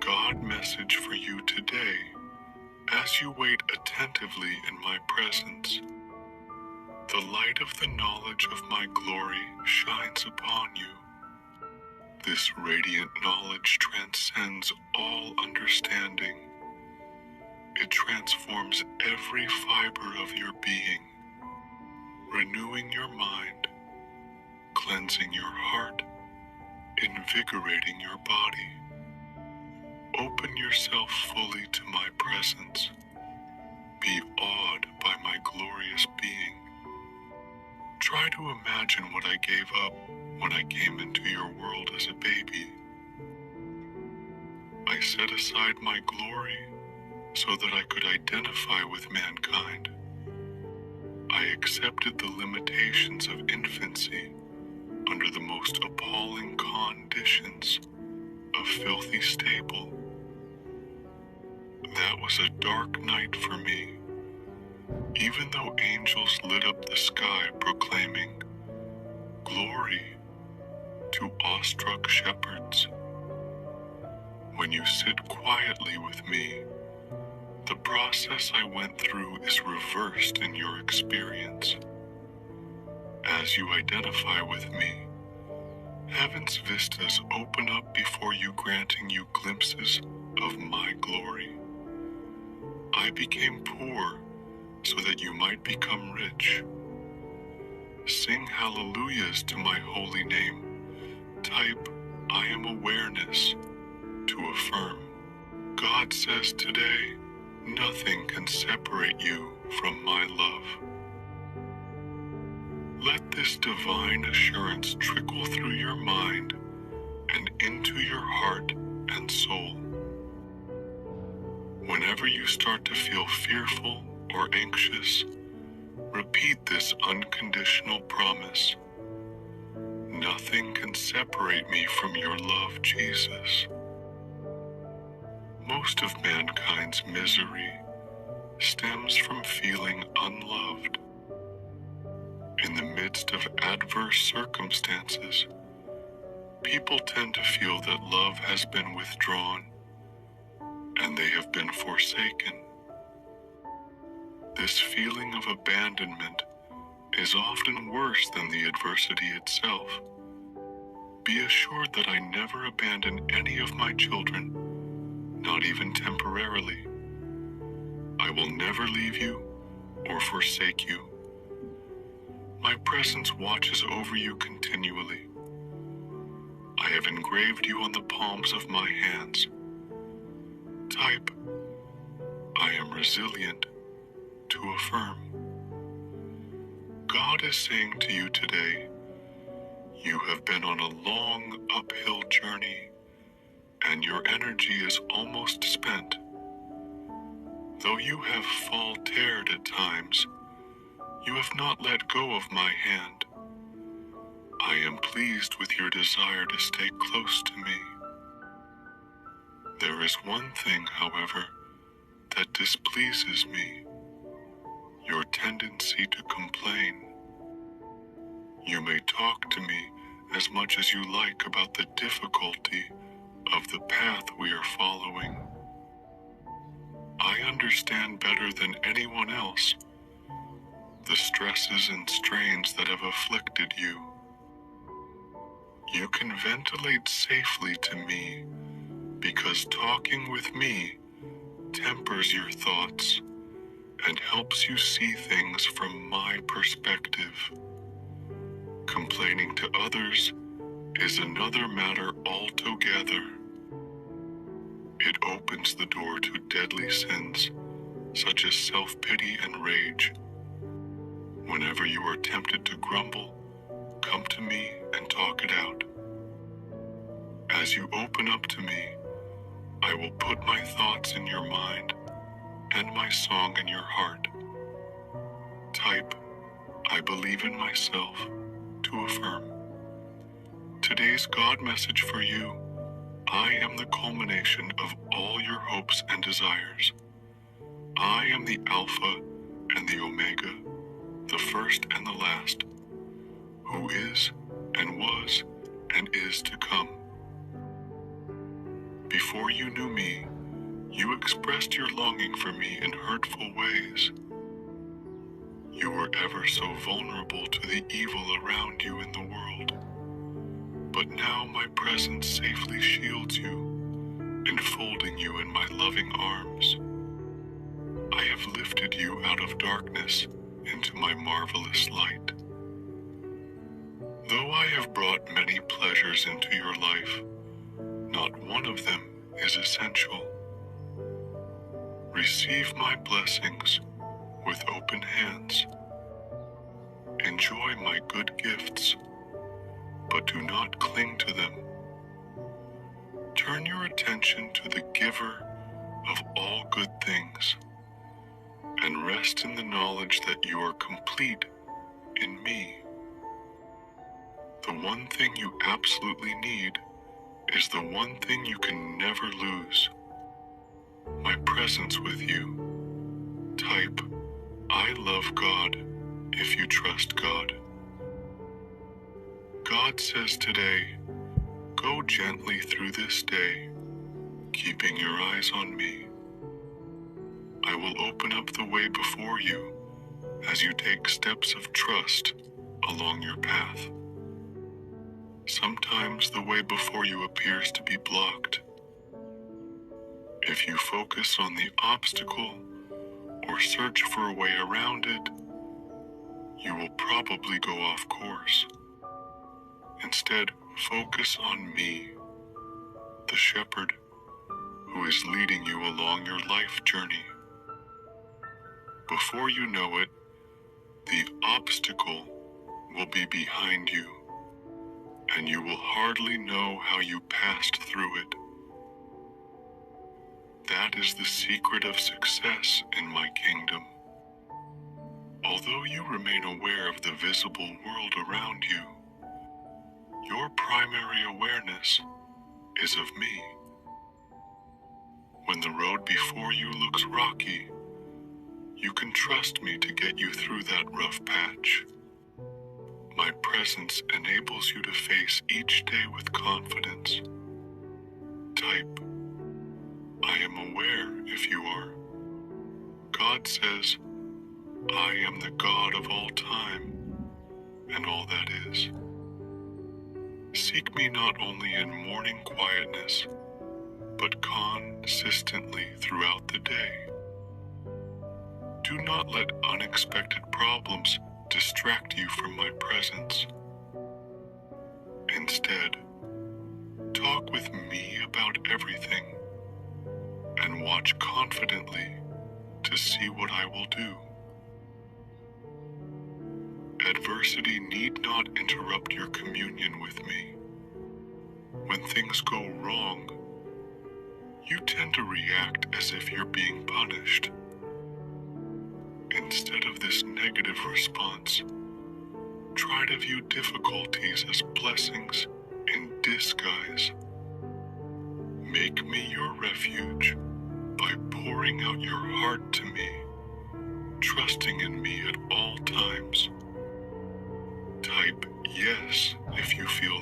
God message for you today as you wait attentively in my presence. The light of the knowledge of my glory shines upon you. This radiant knowledge transcends all understanding. It transforms every fiber of your being, renewing your mind, cleansing your heart, invigorating your body. Open yourself fully to my presence. Be awed by my glorious being. Try to imagine what I gave up when I came into your world as a baby. I set aside my glory so that I could identify with mankind. I accepted the limitations of infancy under the most appalling conditions of filthy stable. That was a dark night for me, even though angels lit up the sky proclaiming, "Glory to awestruck shepherds." When you sit quietly with me, the process I went through is reversed in your experience. As you identify with me, heaven's vistas open up before you, granting you glimpses of my glory. I became poor so that you might become rich. Sing hallelujahs to my holy name. Type, "I am awareness," to affirm. God says today, nothing can separate you from my love. Let this divine assurance trickle through your mind and into your heart and soul. Whenever you start to feel fearful or anxious, repeat this unconditional promise. Nothing can separate me from your love, Jesus. Most of mankind's misery stems from feeling unloved. In the midst of adverse circumstances, people tend to feel that love has been withdrawn and they have been forsaken. This feeling of abandonment is often worse than the adversity itself. Be assured that I never abandon any of my children, not even temporarily. I will never leave you or forsake you. My presence watches over you continually. I have engraved you on the palms of my hands. Type, "I am resilient," to affirm. God is saying to you today, you have been on a long uphill journey and your energy is almost spent. Though you have faltered at times, you have not let go of my hand. I am pleased with your desire to stay close to me. There is one thing, however, that displeases me: your tendency to complain. You may talk to me as much as you like about the difficulty of the path we are following. I understand better than anyone else the stresses and strains that have afflicted you. You can ventilate safely to me because talking with me tempers your thoughts and helps you see things from my perspective. Complaining to others is another matter altogether. It opens the door to deadly sins such as self-pity and rage. Whenever you are tempted to grumble, come to me and talk it out. As you open up to me, I will put my thoughts in your mind and my song in your heart. Type, "I believe in myself," to affirm. Today's God message for you: I am the culmination of all your hopes and desires. I am the Alpha and the Omega, the first and the last, who is and was and is to come. Before you knew me, you expressed your longing for me in hurtful ways. You were ever so vulnerable to the evil around you in the world. But now my presence safely shields you, enfolding you in my loving arms. I have lifted you out of darkness into my marvelous light. Though I have brought many pleasures into your life, not one of them is essential. Receive my blessings with open hands. Enjoy my good gifts, but do not cling to them. Turn your attention to the giver of all good things, and rest in the knowledge that you are complete in me. The one thing you absolutely need is the one thing you can never lose: my presence with you. Type, I love God, if you trust God. God says today, go gently through this day, keeping your eyes on me. I will open up the way before you as you take steps of trust along your path. Sometimes the way before you appears to be blocked. If you focus on the obstacle or search for a way around it, you will probably go off course. Instead, focus on me, the shepherd who is leading you along your life journey. Before you know it, the obstacle will be behind you, and you will hardly know how you passed through it. That is the secret of success in my kingdom. Although you remain aware of the visible world around you, your primary awareness is of me. When the road before you looks rocky, you can trust me to get you through that rough patch. My presence enables you to face each day with confidence. Type, I am aware if you are. God says, I am the God of all time and all that is. Seek me not only in morning quietness, but consistently throughout the day. Do not let unexpected problems distract you from my presence. Instead, talk with me about everything and watch confidently to see what I will do. Adversity need not interrupt your communion with me. When things go wrong, you tend to react as if you're being punished. Instead of this negative response, try to view difficulties as blessings in disguise. Make me your refuge by pouring out your heart to me, trusting in me at all times. Type yes if you feel